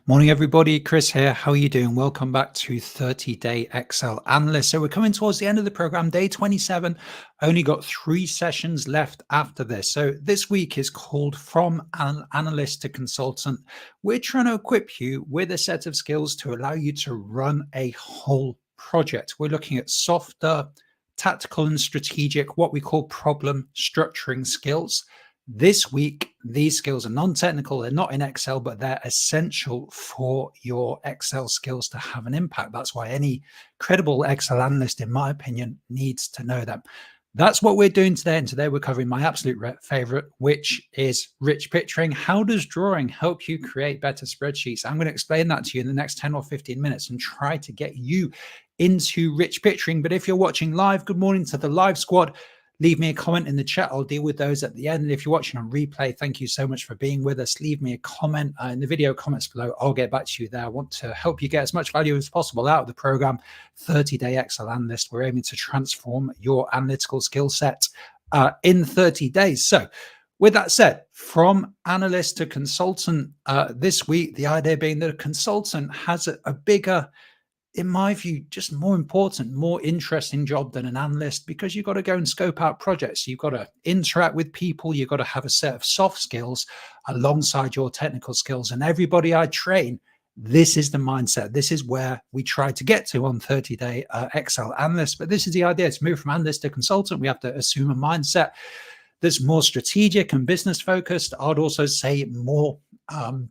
Morning, everybody. Chris here. How are you doing? Welcome back to 30-Day Excel Analyst. So we're coming towards the end of the program, day 27. Only got 3 sessions left after this. So this week is called From an Analyst to Consultant. We're trying to equip you with a set of skills to allow you to run a whole project. We're looking at softer, tactical and strategic, what we call problem structuring skills. This week, these skills are non-technical, they're not in Excel, but they're essential for your Excel skills to have an impact. That's why any credible Excel analyst, in my opinion, needs to know them. That's what we're doing today. And today we're covering my absolute favorite, which is rich picturing. How does drawing help you create better spreadsheets? I'm going to explain that to you in the next 10 or 15 minutes and try to get you into rich picturing. But if you're watching live, good morning to the live squad. Leave me a comment in the chat. I'll deal with those at the end. And if you're watching on replay, thank you so much for being with us. Leave me a comment in the video comments below. I'll get back to you there. I want to help you get as much value as possible out of the program. 30-Day Excel Analyst. We're aiming to transform your analytical skill set in 30 days. So with that said, from analyst to consultant, this week, the idea being that a consultant has a bigger, in my view, just more important, more interesting job than an analyst, because you've got to go and scope out projects. You've got to interact with people. You've got to have a set of soft skills alongside your technical skills. And everybody I train, this is the mindset. This is where we try to get to on 30-Day Excel Analyst. But this is the idea. To move from analyst to consultant, we have to assume a mindset that's more strategic and business focused. I'd also say more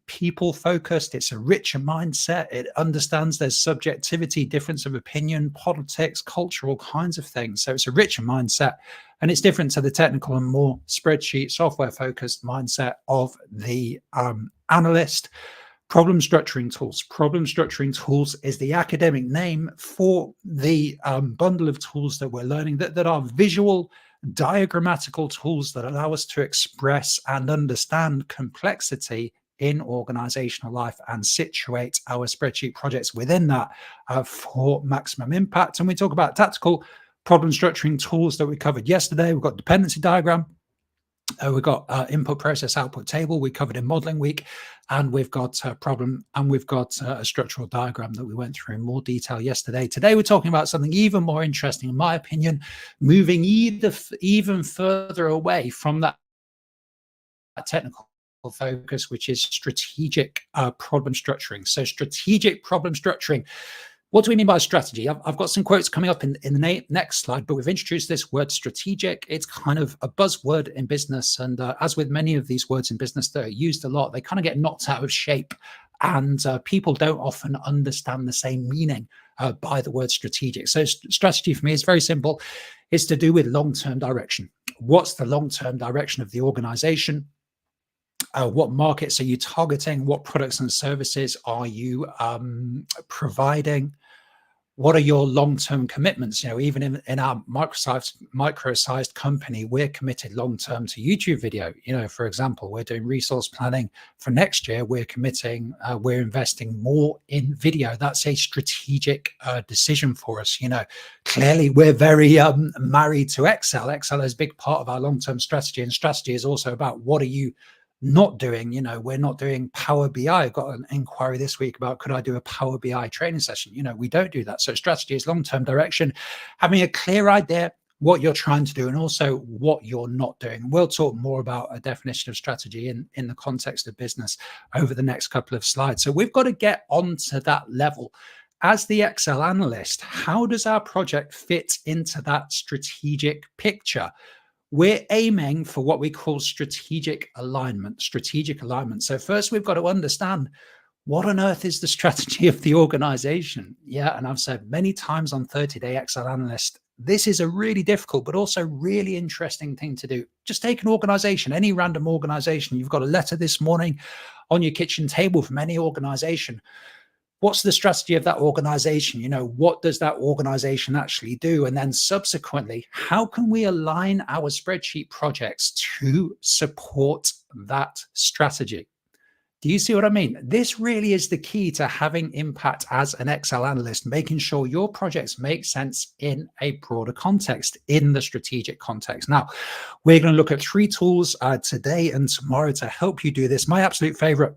people focused. It's a richer mindset. It understands there's subjectivity, difference of opinion, politics, culture, all kinds of things. So it's a richer mindset, and it's different to the technical and more spreadsheet software focused mindset of the analyst. Problem structuring tools. Problem structuring tools is the academic name for the bundle of tools that we're learning that are visual, diagrammatical tools that allow us to express and understand complexity in organizational life and situate our spreadsheet projects within that for maximum impact. And we talk about tactical problem structuring tools that we covered yesterday. We've got dependency diagram. We've got input process output table we covered in modeling week, and we've got a problem, and we've got a structural diagram that we went through in more detail yesterday. Today we're talking about something even more interesting, in my opinion, moving even further away from that technical focus, which is strategic problem structuring. So strategic problem structuring. What do we mean by strategy? I've got some quotes coming up in the next slide, but we've introduced this word strategic. It's kind of a buzzword in business. And as with many of these words in business that are used a lot, they kind of get knocked out of shape. And people don't often understand the same meaning by the word strategic. So strategy for me is very simple. It's to do with long-term direction. What's the long-term direction of the organization? What markets are you targeting? What products and services are you providing? What are your long-term commitments? You know, even in our micro-sized company, we're committed long-term to YouTube video. You know, for example, we're doing resource planning for next year. We're committing, we're investing more in video. That's a strategic decision for us. You know, clearly we're very married to Excel. Excel is a big part of our long-term strategy, and strategy is also about what are you not doing. You know, we're not doing Power BI. I got an inquiry this week about, could I do a Power BI training session? You know, we don't do that. So strategy is long-term direction, having a clear idea what you're trying to do and also what you're not doing. We'll talk more about a definition of strategy in the context of business over the next couple of slides. So we've got to get onto that level. As the Excel analyst, how does our project fit into that strategic picture? We're aiming for what we call strategic alignment. So first we've got to understand what on earth is the strategy of the organization. Yeah, and I've said many times on 30-Day Excel Analyst, this is a really difficult but also really interesting thing to do. Just take an organization, any random organization. You've got a letter this morning on your kitchen table from any organization. What's the strategy of that organization? You know, what does that organization actually do? And then subsequently, how can we align our spreadsheet projects to support that strategy? Do you see what I mean? This really is the key to having impact as an Excel analyst, making sure your projects make sense in a broader context, in the strategic context. Now, we're going to look at 3 tools today and tomorrow to help you do this. My absolute favorite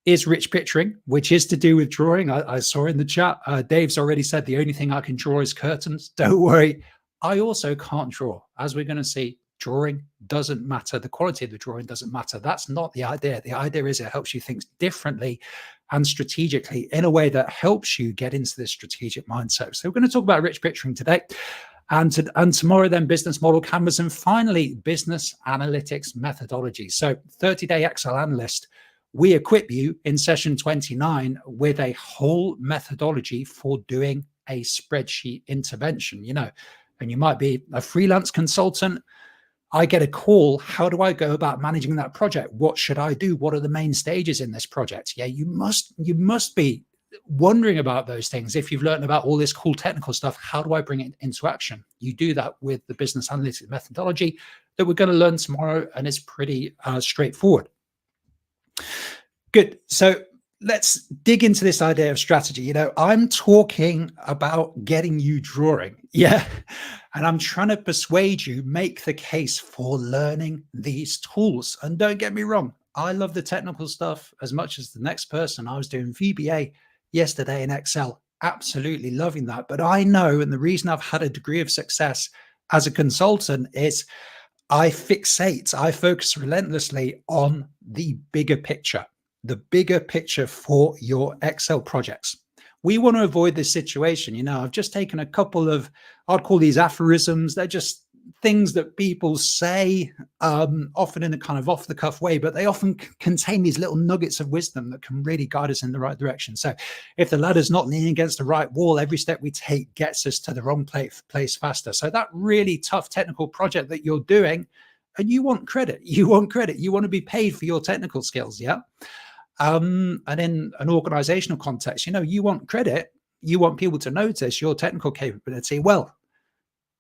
is rich picturing, which is to do with drawing. I saw in the chat, Dave's already said the only thing I can draw is curtains. Don't worry. I also can't draw. As we're going to see, drawing doesn't matter. The quality of the drawing doesn't matter. That's not the idea. The idea is it helps you think differently and strategically in a way that helps you get into this strategic mindset. So we're going to talk about rich picturing today. And tomorrow, then business model canvas, and finally, business analytics methodology. So 30-day Excel Analyst, we equip you in session 29 with a whole methodology for doing a spreadsheet intervention, and you might be a freelance consultant. I get a call. How do I go about managing that project? What should I do? What are the main stages in this project? Yeah, you must be wondering about those things. If you've learned about all this cool technical stuff, how do I bring it into action? You do that with the business analytics methodology that we're going to learn tomorrow, and it's pretty straightforward. Good. So let's dig into this idea of strategy. I'm talking about getting you drawing. Yeah. And I'm trying to persuade you, make the case for learning these tools. And don't get me wrong, I love the technical stuff as much as the next person. I was doing VBA yesterday in Excel, absolutely loving that. But I know, and the reason I've had a degree of success as a consultant is I focus relentlessly on the bigger picture for your Excel projects. We want to avoid this situation. I've just taken a couple of, I'd call these aphorisms. They're just things that people say, often in a kind of off the cuff way, but they often contain these little nuggets of wisdom that can really guide us in the right direction. So if the ladder's not leaning against the right wall, every step we take gets us to the wrong place faster. So that really tough technical project that you're doing, and you want credit, you want to be paid for your technical skills. Yeah. And in an organizational context, you want credit, you want people to notice your technical capability. Well,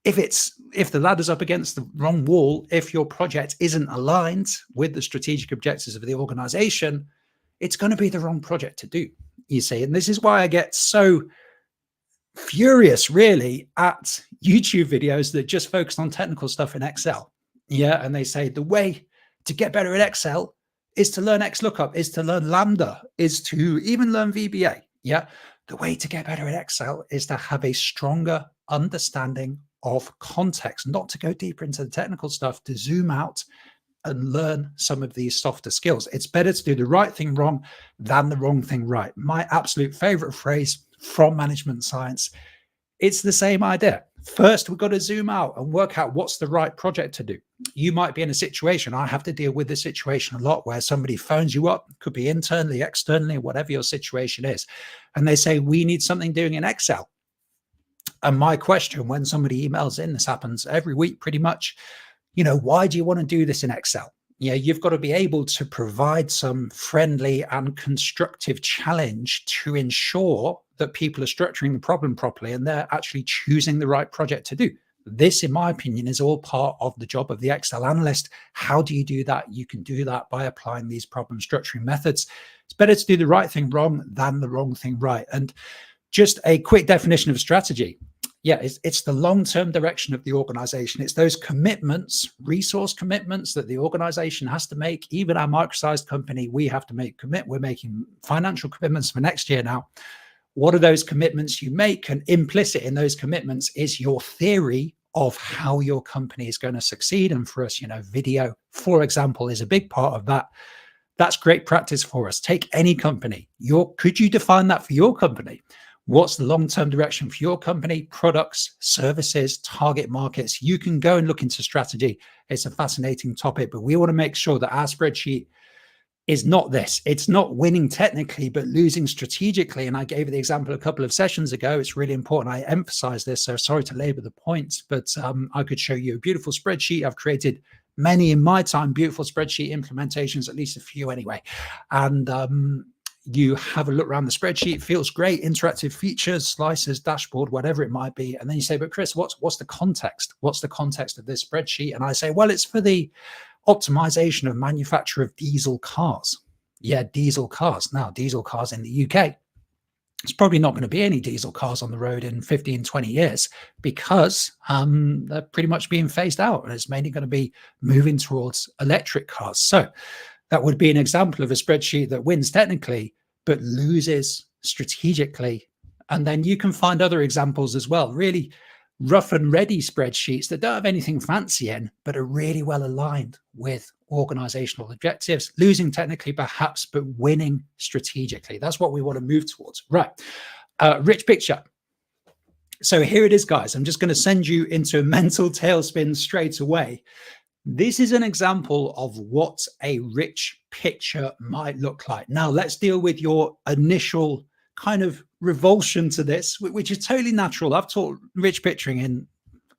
if the ladder's up against the wrong wall, if your project isn't aligned with the strategic objectives of the organization, it's going to be the wrong project to do, you see. And this is why I get so furious, really, at YouTube videos that just focus on technical stuff in Excel. Yeah. And they say the way to get better at Excel is to learn XLOOKUP, is to learn Lambda, is to even learn VBA. Yeah. The way to get better at Excel is to have a stronger understanding of context, not to go deeper into the technical stuff, to zoom out and learn some of these softer skills. It's better to do the right thing wrong than the wrong thing right. My absolute favorite phrase from management science. It's the same idea. First, we've got to zoom out and work out what's the right project to do. You might be in a situation, I have to deal with this situation a lot, where somebody phones you up, could be internally, externally, whatever your situation is. And they say, we need something doing in Excel. And my question when somebody emails in, this happens every week pretty much, why do you want to do this in Excel? You've got to be able to provide some friendly and constructive challenge to ensure that people are structuring the problem properly and they're actually choosing the right project to do. This, in my opinion, is all part of the job of the Excel analyst. How do you do that? You can do that by applying these problem structuring methods. It's better to do the right thing wrong than the wrong thing right. And just a quick definition of strategy. Yeah, it's the long-term direction of the organization. It's those commitments, resource commitments that the organization has to make. Even our micro-sized company, we have to we're making financial commitments for next year now. What are those commitments you make? And implicit in those commitments is your theory of how your company is going to succeed. And for us, video, for example, is a big part of that. That's great practice for us. Take any company. Could you define that for your company? What's the long-term direction for your company? Products, services, target markets. You can go and look into strategy. It's a fascinating topic, but we want to make sure that our spreadsheet is not this. It's not winning technically, but losing strategically. And I gave the example a couple of sessions ago. It's really important. I emphasize this, so sorry to labor the points, but I could show you a beautiful spreadsheet. I've created many in my time, beautiful spreadsheet implementations, at least a few anyway. And you have a look around the spreadsheet, feels great, interactive features, slices, dashboard, whatever it might be. And then you say, but Chris, what's the context? What's the context of this spreadsheet? And I say, well, it's for the optimization of manufacture of diesel cars. Yeah, diesel cars. Now, diesel cars in the UK, it's probably not going to be any diesel cars on the road in 15, 20 years because they're pretty much being phased out. And it's mainly going to be moving towards electric cars. So That would be an example of a spreadsheet that wins technically, but loses strategically. And then you can find other examples as well, really rough and ready spreadsheets that don't have anything fancy in, but are really well aligned with organizational objectives, losing technically perhaps, but winning strategically. That's what we want to move towards. Right. Rich picture. So here it is, guys. I'm just going to send you into a mental tailspin straight away. This is an example of what a rich picture might look like. Now, let's deal with your initial kind of revulsion to this, which is totally natural. I've taught rich picturing in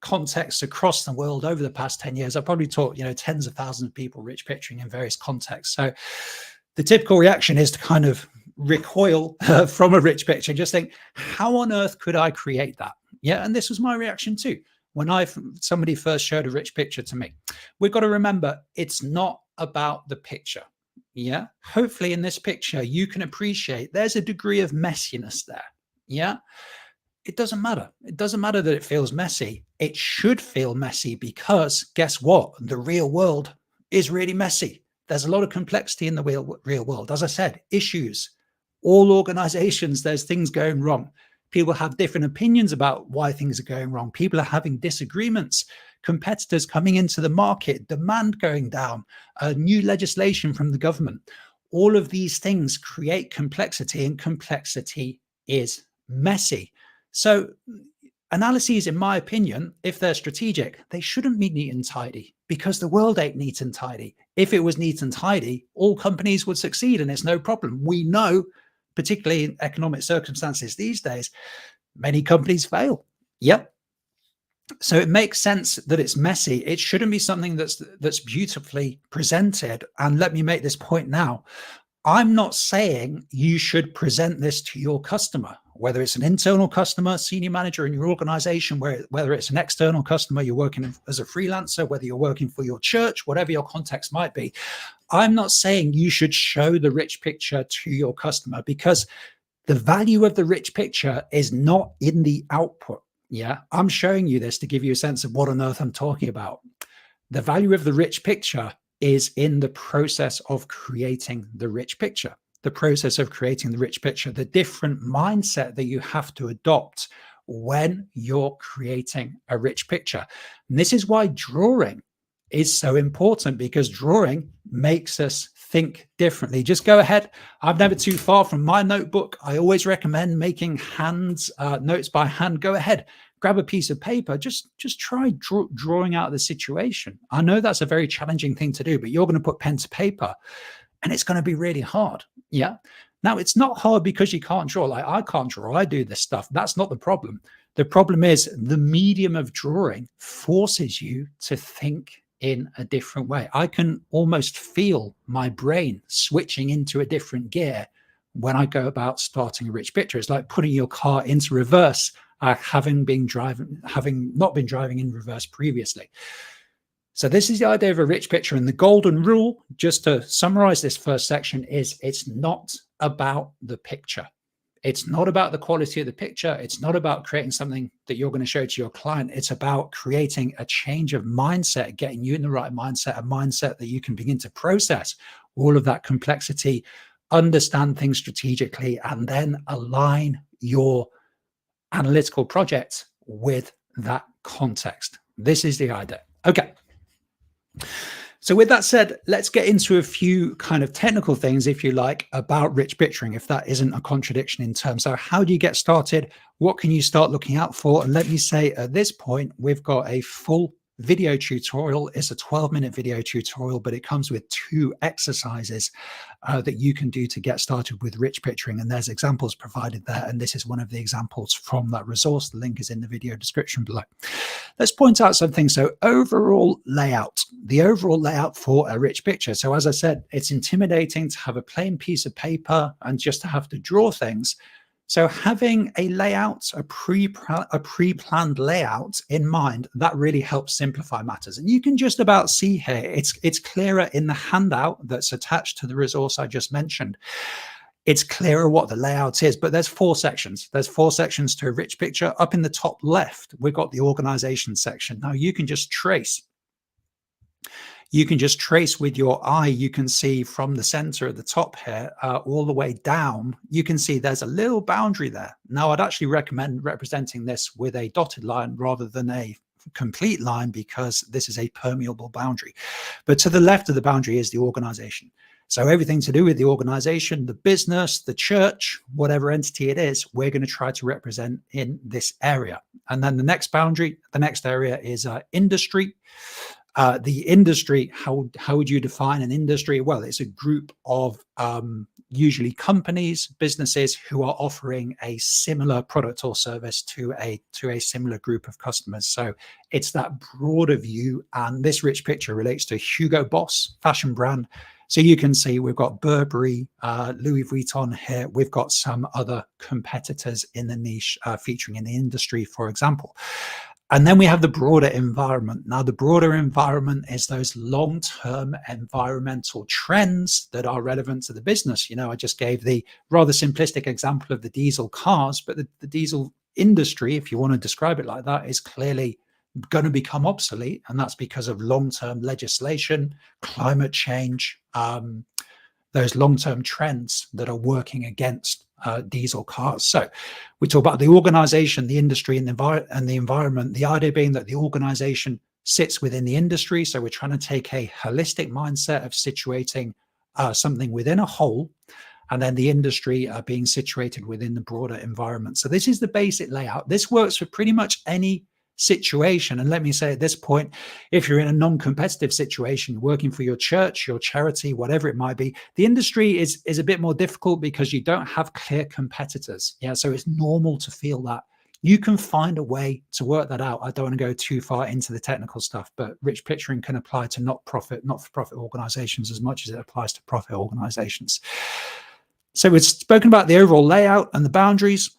contexts across the world over the past 10 years. I've probably taught, tens of thousands of people rich picturing in various contexts. So the typical reaction is to kind of recoil from a rich picture, just think, how on earth could I create that? Yeah, and this was my reaction too. When somebody first showed a rich picture to me, we've got to remember it's not about the picture. Yeah. Hopefully in this picture, you can appreciate there's a degree of messiness there. Yeah. It doesn't matter. It doesn't matter that it feels messy. It should feel messy because guess what? The real world is really messy. There's a lot of complexity in the real world. As I said, issues, all organizations, there's things going wrong. People have different opinions about why things are going wrong. People are having disagreements, competitors coming into the market, demand going down, new legislation from the government. All of these things create complexity, and complexity is messy. So analyses, in my opinion, if they're strategic, they shouldn't be neat and tidy because the world ain't neat and tidy. If it was neat and tidy, all companies would succeed and it's no problem. We know, particularly in economic circumstances these days, many companies fail. Yep. So it makes sense that it's messy. It shouldn't be something that's beautifully presented. And let me make this point now. I'm not saying you should present this to your customer, whether it's an internal customer, senior manager in your organization, whether it's an external customer, you're working as a freelancer, whether you're working for your church, whatever your context might be. I'm not saying you should show the rich picture to your customer because the value of the rich picture is not in the output. Yeah, I'm showing you this to give you a sense of what on earth I'm talking about. The value of the rich picture is in the process of creating the rich picture, the process of creating the rich picture, the different mindset that you have to adopt when you're creating a rich picture. And this is why drawing is so important, because drawing makes us think differently. Just go ahead. I'm never too far from my notebook. I always recommend making notes by hand. Go ahead, grab a piece of paper, just try drawing out the situation. I know that's a very challenging thing to do, but you're going to put pen to paper and it's going to be really hard. Yeah. Now, it's not hard because you can't draw. Like, I can't draw. I do this stuff. That's not the problem. The problem is the medium of drawing forces you to think in a different way. I can almost feel my brain switching into a different gear when I go about starting a rich picture. It's like putting your car into reverse, having not been driving in reverse previously. So this is the idea of a rich picture. And the golden rule, just to summarize this first section, is it's not about the picture. It's not about the quality of the picture. It's not about creating something that you're going to show to your client. It's about creating a change of mindset, getting you in the right mindset, a mindset that you can begin to process all of that complexity, understand things strategically, and then align your analytical project with that context. This is the idea. Okay. So with that said, let's get into a few kind of technical things, if you like, about rich picturing, if that isn't a contradiction in terms. So how do you get started? What can you start looking out for? And let me say at this point, we've got a full video tutorial. It's a 12-minute video tutorial, but it comes with 2 exercises that you can do to get started with rich picturing. And there's examples provided there. And this is one of the examples from that resource. The link is in the video description below. Let's point out something. So overall layout, the overall layout for a rich picture. So as I said, it's intimidating to have a plain piece of paper and just to have to draw things. So having a layout, a pre-planned layout in mind, that really helps simplify matters. And you can just about see here, it's clearer in the handout that's attached to the resource I just mentioned. It's clearer what the layout is, but there's 4 sections. There's 4 sections to a rich picture. Up in the top left, we've got the organization section. Now you can just trace you can just trace with your eye. You can see from the center at the top here, all the way down, you can see there's a little boundary there. Now, I'd actually recommend representing this with a dotted line rather than a complete line, because this is a permeable boundary. But to the left of the boundary is the organization. So everything to do with the organization, the business, the church, whatever entity it is, we're going to try to represent in this area. And then the next boundary, the next area is industry. The industry, how would you define an industry? Well, it's a group of usually companies, businesses who are offering a similar product or service to a similar group of customers. So it's that broader view. And this rich picture relates to Hugo Boss fashion brand. So you can see we've got Burberry, Louis Vuitton here. We've got some other competitors in the niche featuring in the industry, for example. And then we have the broader environment. Now, the broader environment is those long-term environmental trends that are relevant to the business. I just gave the rather simplistic example of the diesel cars, but the diesel industry, if you want to describe it like that, is clearly going to become obsolete. And that's because of long-term legislation, climate change, those long-term trends that are working against diesel cars. So we talk about the organization, the industry, and the environment. The idea being that the organization sits within the industry. So we're trying to take a holistic mindset of situating something within a whole, and then the industry being situated within the broader environment. So this is the basic layout. This works for pretty much any situation. And let me say at this point, if you're in a non-competitive situation, working for your church, your charity, whatever it might be, the industry is a bit more difficult because you don't have clear competitors. So it's normal to feel that. You can find a way to work that out. I don't want to go too far into the technical stuff, but rich picturing can apply to not-for-profit organizations as much as it applies to profit organizations. So we've spoken about the overall layout and the boundaries.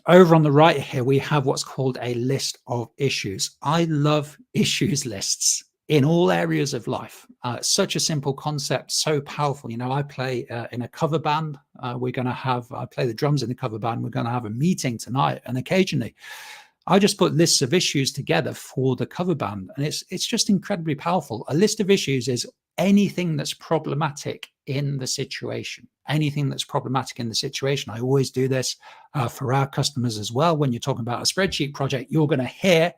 Over on the right here, we have what's called a list of issues. I love issues lists in all areas of life. Such a simple concept, so powerful. I play in a cover band. I play the drums in the cover band. We're going to have a meeting tonight, and occasionally I just put lists of issues together for the cover band, and it's just incredibly powerful. A list of issues is anything that's problematic in the situation. Anything that's problematic in the situation. I always do this for our customers as well. When you're talking about a spreadsheet project, you're going to hear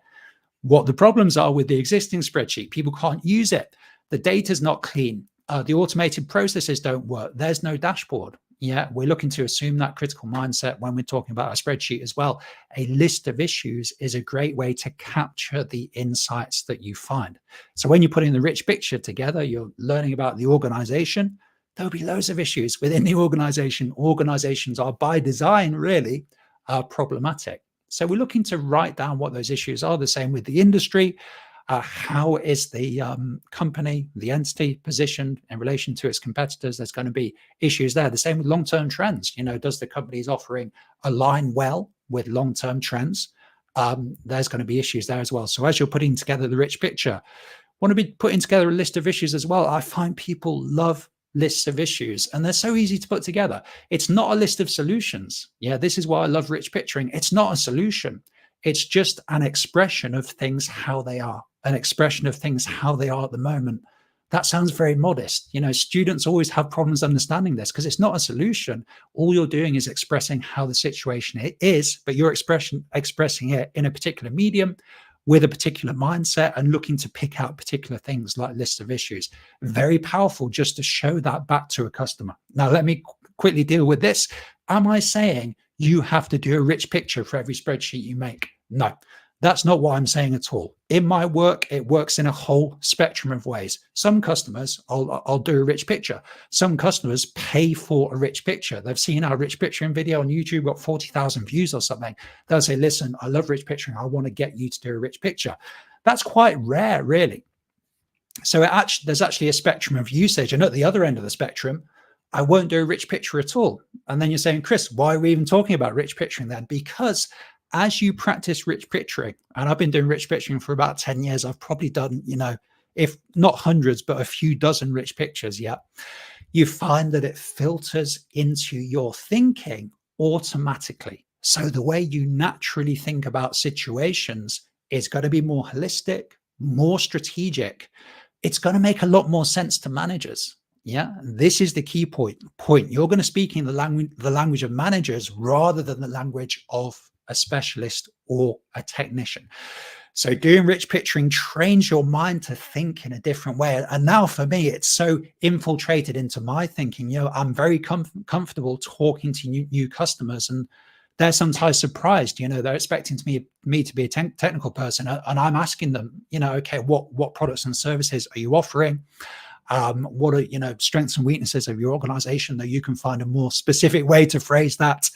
what the problems are with the existing spreadsheet. People can't use it. The data's not clean. The automated processes don't work. There's no dashboard. We're looking to assume that critical mindset when we're talking about a spreadsheet as well. A list of issues is a great way to capture the insights that you find. So when you're putting the rich picture together, you're learning about the organization. There'll be loads of issues within the organization. Organizations are by design really problematic. So we're looking to write down what those issues are. The same with the industry. How is the company, the entity positioned in relation to its competitors? There's going to be issues there. The same with long-term trends. Does the company's offering align well with long-term trends? There's going to be issues there as well. So as you're putting together the rich picture, want to be putting together a list of issues as well. I find people love lists of issues, and they're so easy to put together. It's not a list of solutions. This is why I love rich picturing. It's not a solution. It's just an expression of things how they are, an expression of things how they are at the moment. That sounds very modest. Students always have problems understanding this because it's not a solution. All you're doing is expressing how the situation is, but you're expressing it in a particular medium with a particular mindset and looking to pick out particular things like lists of issues. Very powerful just to show that back to a customer. Now, let me quickly deal with this. Am I saying you have to do a rich picture for every spreadsheet you make? No, that's not what I'm saying at all. In my work, it works in a whole spectrum of ways. Some customers, I'll do a rich picture. Some customers pay for a rich picture. They've seen our rich picturing video on YouTube, got 40,000 views or something. They'll say, listen, I love rich picturing. I want to get you to do a rich picture. That's quite rare, really. So there's actually a spectrum of usage. And at the other end of the spectrum, I won't do a rich picture at all. And then you're saying, Chris, why are we even talking about rich picturing then? Because as you practice rich picturing, and I've been doing rich picturing for about 10 years, I've probably done, if not hundreds, but a few dozen rich pictures yet, you find that it filters into your thinking automatically. So the way you naturally think about situations is going to be more holistic, more strategic, it's going to make a lot more sense to managers. Yeah, this is the key point. You're going to speak in the language of managers rather than the language of a specialist or a technician. So doing rich picturing trains your mind to think in a different way. And now for me, it's so infiltrated into my thinking. I'm very comfortable talking to new customers, and they're sometimes surprised. They're expecting me to be a technical person, and I'm asking them, okay, what products and services are you offering? What are strengths and weaknesses of your organization? That you can find a more specific way to phrase that.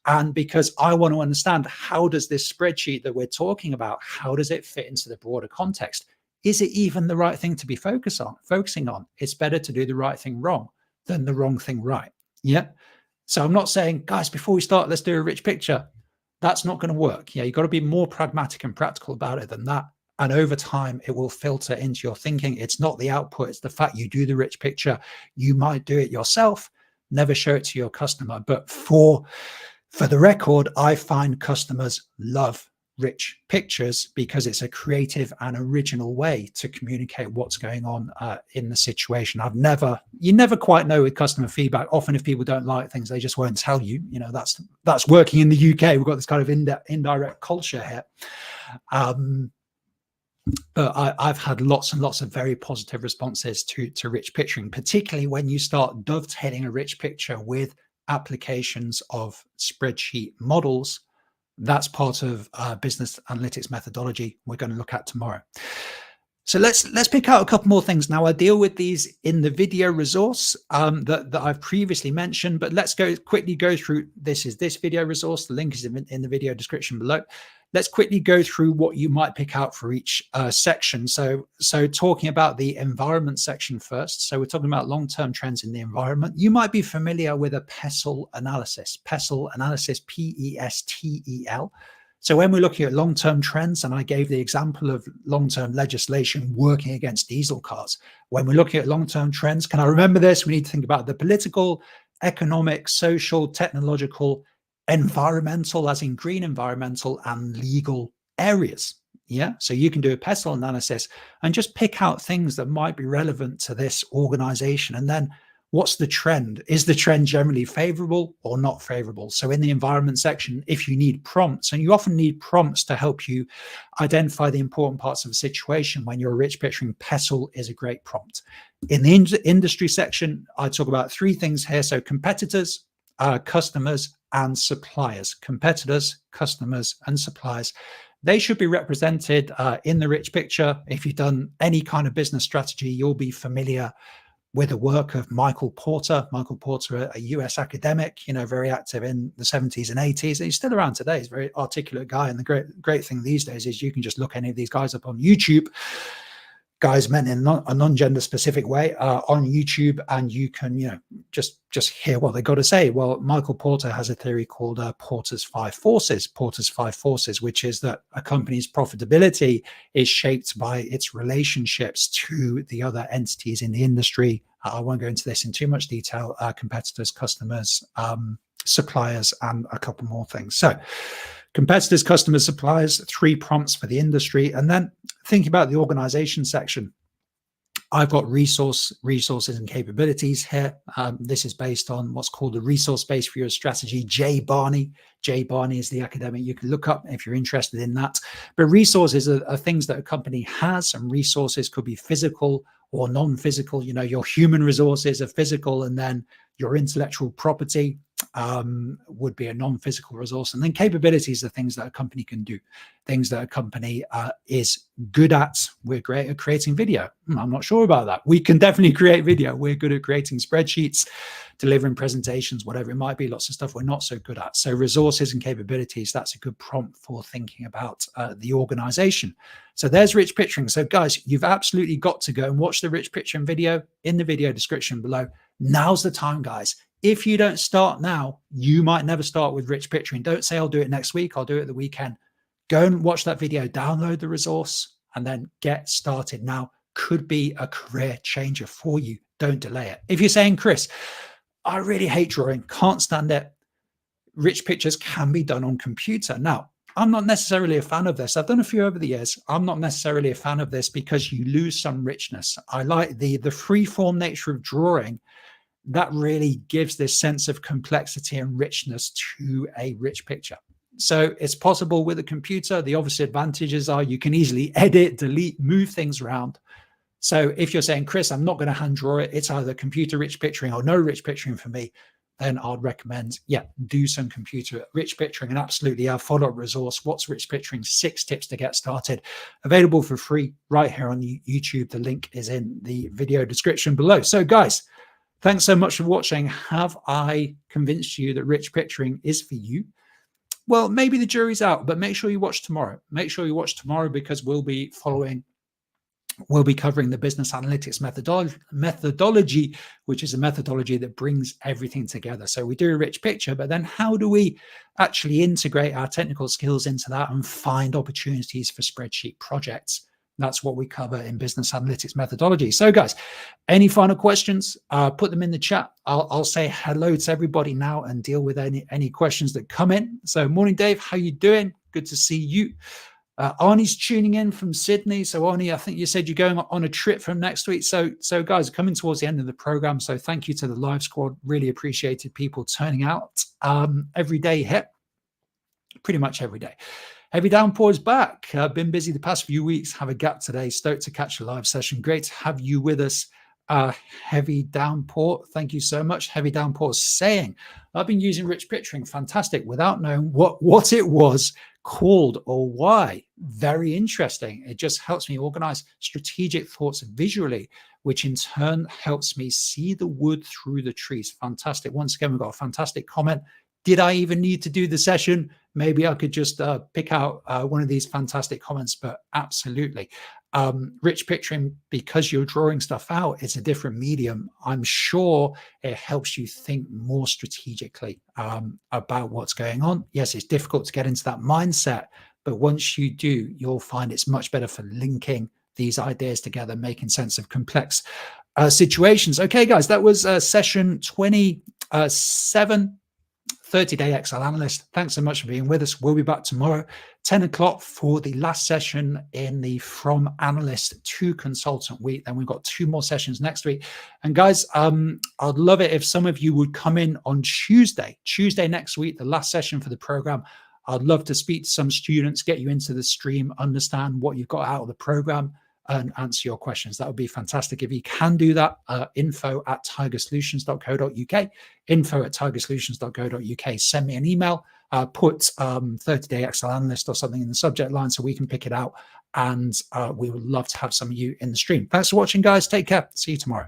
And because I want to understand, how does this spreadsheet that we're talking about, how does it fit into the broader context? Is it even the right thing to be focusing on? It's better to do the right thing wrong than the wrong thing right. Yeah. So I'm not saying, guys, before we start, let's do a rich picture. That's not going to work. You've got to be more pragmatic and practical about it than that. And over time, it will filter into your thinking. It's not the output, it's the fact you do the rich picture. You might do it yourself, never show it to your customer. But for the record, I find customers love rich pictures because it's a creative and original way to communicate what's going on in the situation. You never quite know with customer feedback. Often if people don't like things, they just won't tell you. That's working in the UK. We've got this kind of indirect culture here. But I've had lots and lots of very positive responses to rich picturing, particularly when you start dovetailing a rich picture with applications of spreadsheet models. That's part of business analytics methodology we're going to look at tomorrow. So let's pick out a couple more things. Now, I deal with these in the video resource that I've previously mentioned, but let's quickly go through. This is this video resource. The link is in the video description below. Let's quickly go through what you might pick out for each section. So talking about the environment section first. So we're talking about long-term trends in the environment. You might be familiar with a PESTEL analysis. PESTEL analysis, P-E-S-T-E-L. So when we're looking at long-term trends, and I gave the example of long-term legislation working against diesel cars. When we're looking at long-term trends, can I remember this? We need to think about the political, economic, social, technological, environmental, as in green environmental, and legal areas. Yeah. So you can do a PESTEL analysis and just pick out things that might be relevant to this organization. And then what's the trend? Is the trend generally favorable or not favorable? So in the environment section, if you need prompts, and you often need prompts to help you identify the important parts of a situation when you're rich picturing, PESTEL is a great prompt. In the industry section, I talk about three things here. So competitors, customers, and suppliers. Competitors, customers, and suppliers. They should be represented in the rich picture. If you've done any kind of business strategy, you'll be familiar with the work of Michael Porter. Michael Porter, a US academic, very active in the 70s and 80s. And he's still around today. He's a very articulate guy. And the great thing these days is you can just look any of these guys up on YouTube. Guys meant in a non-gender specific way on YouTube, and you can just hear what they got to say. Well, Michael Porter has a theory called Porter's 5 forces. Porter's 5 forces, which is that a company's profitability is shaped by its relationships to the other entities in the industry. I won't go into this in too much detail. Competitors, customers, suppliers, and a couple more things. So competitors, customers, suppliers, 3 prompts for the industry. And then thinking about the organization section, I've got resources and capabilities here. This is based on what's called the resource base for your strategy. Jay Barney. Jay Barney is the academic you can look up if you're interested in that. But resources are things that a company has, and resources could be physical or non-physical. Your human resources are physical, and then your intellectual property would be a non-physical resource. And then capabilities are things that a company can do, things that a company is good at. We're great at creating video. I'm not sure about that. We can definitely create video. We're good at creating spreadsheets, delivering presentations, whatever it might be. Lots of stuff we're not so good at. So resources and capabilities, that's a good prompt for thinking about the organization. So there's rich picturing. So guys, you've absolutely got to go and watch the rich picturing video in the video description below. Now's the time, guys. If you don't start now, you might never start with rich picturing. Don't say, I'll do it next week. I'll do it the weekend. Go and watch that video, download the resource, and then get started now. Could be a career changer for you. Don't delay it. If you're saying, Chris, I really hate drawing, can't stand it. Rich pictures can be done on computer. Now, I'm not necessarily a fan of this. I've done a few over the years. I'm not necessarily a fan of this because you lose some richness. I like the free form nature of drawing. That really gives this sense of complexity and richness to a rich picture. So it's possible with a computer. The obvious advantages are you can easily edit, delete, move things around. So if you're saying, Chris, I'm not going to hand draw it, it's either computer rich picturing or no rich picturing for me, then I'd recommend, do some computer rich picturing. And absolutely, our follow-up resource, What's Rich Picturing? 6 tips to get started, available for free right here on YouTube. The link is in the video description below. So guys, thanks so much for watching. Have I convinced you that rich picturing is for you? Well, maybe the jury's out, but make sure you watch tomorrow. Make sure you watch tomorrow because we'll be covering the business analytics methodology, which is a methodology that brings everything together. So we do a rich picture, but then how do we actually integrate our technical skills into that and find opportunities for spreadsheet projects? That's what we cover in business analytics methodology. So guys, any final questions, put them in the chat. I'll say hello to everybody now and deal with any questions that come in. So morning, Dave, how you doing? Good to see you. Arnie's tuning in from Sydney. So Arnie, I think you said you're going on a trip from next week. So guys, coming towards the end of the program. So thank you to the live squad. Really appreciated people turning out every day here, pretty much every day. Heavy Downpour is back. I've been busy the past few weeks. Have a gap today. Stoked to catch a live session. Great to have you with us. Heavy Downpour, thank you so much. Heavy Downpour saying, I've been using rich picturing, fantastic, without knowing what it was called or why. Very interesting. It just helps me organize strategic thoughts visually, which in turn helps me see the wood through the trees. Fantastic. Once again, we've got a fantastic comment. Did I even need to do the session? Maybe I could just pick out one of these fantastic comments, but absolutely. Rich picturing, because you're drawing stuff out, it's a different medium. I'm sure it helps you think more strategically about what's going on. Yes, it's difficult to get into that mindset, but once you do, you'll find it's much better for linking these ideas together, making sense of complex situations. Okay, guys, that was session 27. 30-day Excel Analyst. Thanks so much for being with us. We'll be back tomorrow, 10 o'clock for the last session in the From Analyst to Consultant week. Then we've got 2 more sessions next week. And guys, I'd love it if some of you would come in on Tuesday next week, the last session for the program. I'd love to speak to some students, get you into the stream, understand what you've got out of the program, and answer your questions. That would be fantastic. If you can do that, info@tigersolutions.co.uk, info@tigersolutions.co.uk. Send me an email, put 30-day Excel Analyst or something in the subject line so we can pick it out. And we would love to have some of you in the stream. Thanks for watching, guys. Take care. See you tomorrow.